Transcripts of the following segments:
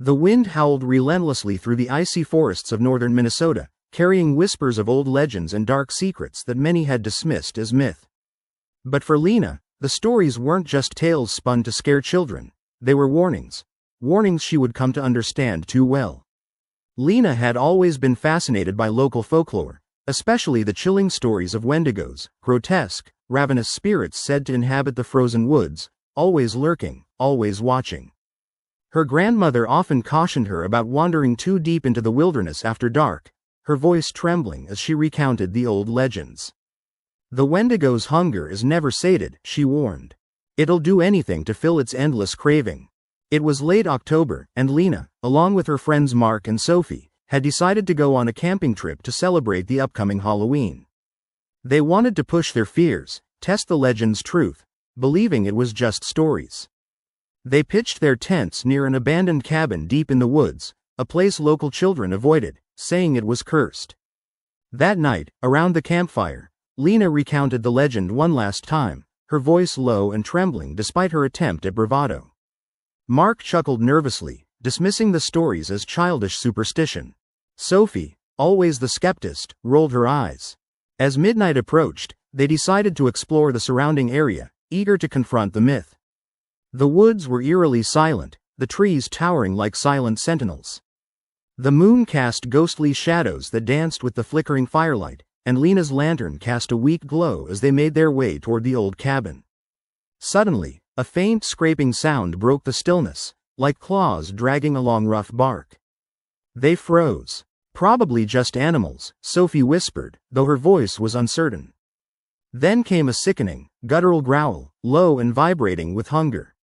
The wind howled relentlessly through the icy forests of northern Minnesota, carrying whispers of old legends and dark secrets that many had dismissed as myth. But for Lena, the stories weren't just tales spun to scare children. They were warnings. Warnings she would come to understand too well. Lena had always been fascinated by local folklore, especially the chilling stories of Wendigos, grotesque, ravenous spirits said to inhabit the frozen woods, always lurking, always watching. Her grandmother often cautioned her about wandering too deep into the wilderness after dark, her voice trembling as she recounted the old legends. The Wendigo's hunger is never sated, she warned. It'll do anything to fill its endless craving. It was late October, and Lena, along with her friends Mark and Sophie, had decided to go on a camping trip to celebrate the upcoming Halloween. They wanted to push their fears, test the legend's truth, believing it was just stories. They pitched their tents near an abandoned cabin deep in the woods, a place local children avoided, saying it was cursed. That night, around the campfire, Lena recounted the legend one last time, her voice low and trembling despite her attempt at bravado. Mark chuckled nervously, dismissing the stories as childish superstition. Sophie, always the skeptist, rolled her eyes. As midnight approached, they decided to explore the surrounding area, eager to confront the myth. The woods were eerily silent, the trees towering like silent sentinels. The moon cast ghostly shadows that danced with the flickering firelight, and Lena's lantern cast a weak glow as they made their way toward the old cabin. Suddenly, a faint scraping sound broke the stillness, like claws dragging along rough bark. They froze. Probably just animals, Sophie whispered, though her voice was uncertain. Then came a sickening, guttural growl, low and vibrating with hunger.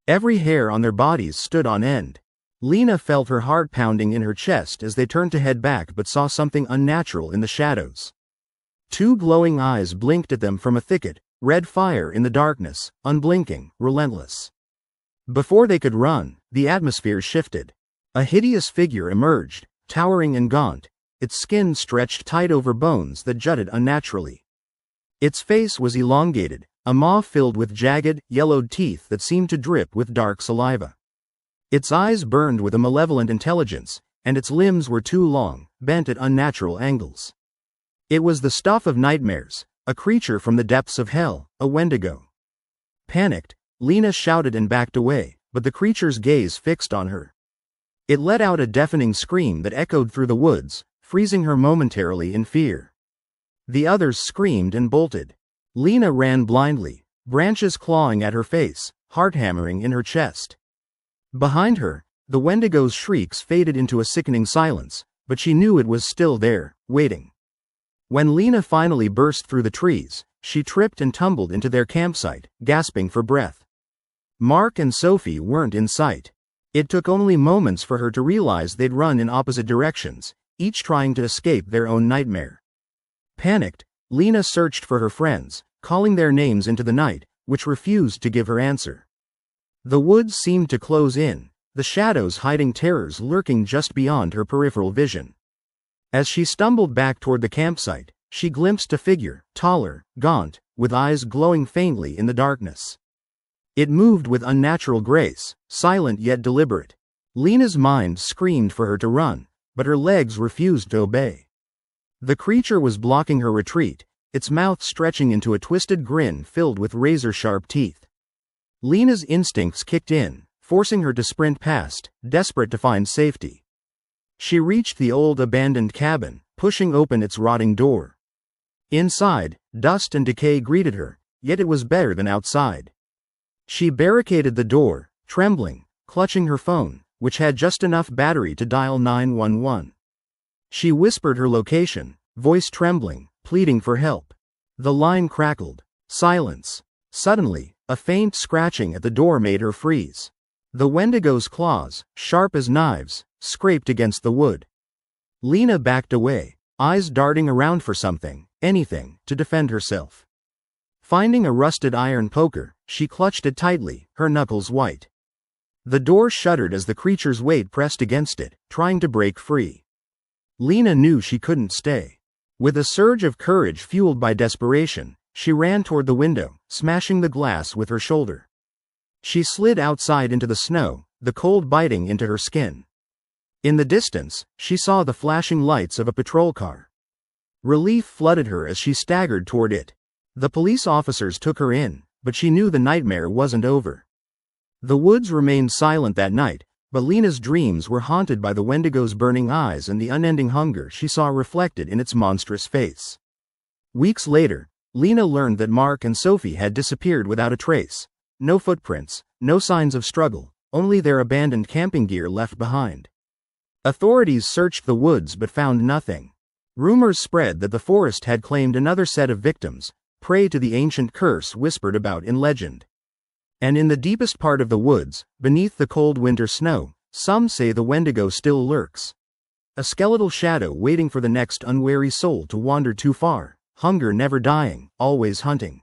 Every hair on their bodies stood on end. Lena felt her heart pounding in her chest as they turned to head back but saw something unnatural in the shadows. Two glowing eyes blinked at them from a thicket, red fire in the darkness, unblinking, relentless. Before they could run, the atmosphere shifted. A hideous figure emerged, towering and gaunt, its skin stretched tight over bones that jutted unnaturally. Its face was elongated, a maw filled with jagged, yellowed teeth that seemed to drip with dark saliva. Its eyes burned with a malevolent intelligence, and its limbs were too long, bent at unnatural angles. It was the stuff of nightmares, a creature from the depths of hell, a Wendigo. Panicked, Lena shouted and backed away, but the creature's gaze fixed on her. It let out a deafening scream that echoed through the woods, freezing her momentarily in fear. The others screamed and bolted. Lena ran blindly, branches clawing at her face, heart hammering in her chest. Behind her, the Wendigo's shrieks faded into a sickening silence, but she knew it was still there, waiting. When Lena finally burst through the trees, she tripped and tumbled into their campsite, gasping for breath. Mark and Sophie weren't in sight. It took only moments for her to realize they'd run in opposite directions, each trying to escape their own nightmare. Panicked, Lena searched for her friends, calling their names into the night, which refused to give her answer. The woods seemed to close in, the shadows hiding terrors lurking just beyond her peripheral vision. As she stumbled back toward the campsite, she glimpsed a figure, taller, gaunt, with eyes glowing faintly in the darkness. It moved with unnatural grace, silent yet deliberate. Lena's mind screamed for her to run, but her legs refused to obey. The creature was blocking her retreat, its mouth stretching into a twisted grin filled with razor-sharp teeth. Lena's instincts kicked in, forcing her to sprint past, desperate to find safety. She reached the old abandoned cabin, pushing open its rotting door. Inside, dust and decay greeted her, yet it was better than outside. She barricaded the door, trembling, clutching her phone, which had just enough battery to dial 911. She whispered her location, voice trembling, pleading for help. The line crackled. Silence. Suddenly, a faint scratching at the door made her freeze. The Wendigo's claws, sharp as knives, scraped against the wood. Lena backed away, eyes darting around for something, anything, to defend herself. Finding a rusted iron poker, she clutched it tightly, her knuckles white. The door shuddered as the creature's weight pressed against it, trying to break free. Lena knew she couldn't stay. With a surge of courage fueled by desperation, she ran toward the window, smashing the glass with her shoulder. She slid outside into the snow, the cold biting into her skin. In the distance, she saw the flashing lights of a patrol car. Relief flooded her as she staggered toward it. The police officers took her in, but she knew the nightmare wasn't over. The woods remained silent that night, but Lena's dreams were haunted by the Wendigo's burning eyes and the unending hunger she saw reflected in its monstrous face. Weeks later, Lena learned that Mark and Sophie had disappeared without a trace. No footprints, no signs of struggle, only their abandoned camping gear left behind. Authorities searched the woods but found nothing. Rumors spread that the forest had claimed another set of victims, prey to the ancient curse whispered about in legend. And in the deepest part of the woods, beneath the cold winter snow, some say the Wendigo still lurks. A skeletal shadow waiting for the next unwary soul to wander too far, hunger never dying, always hunting.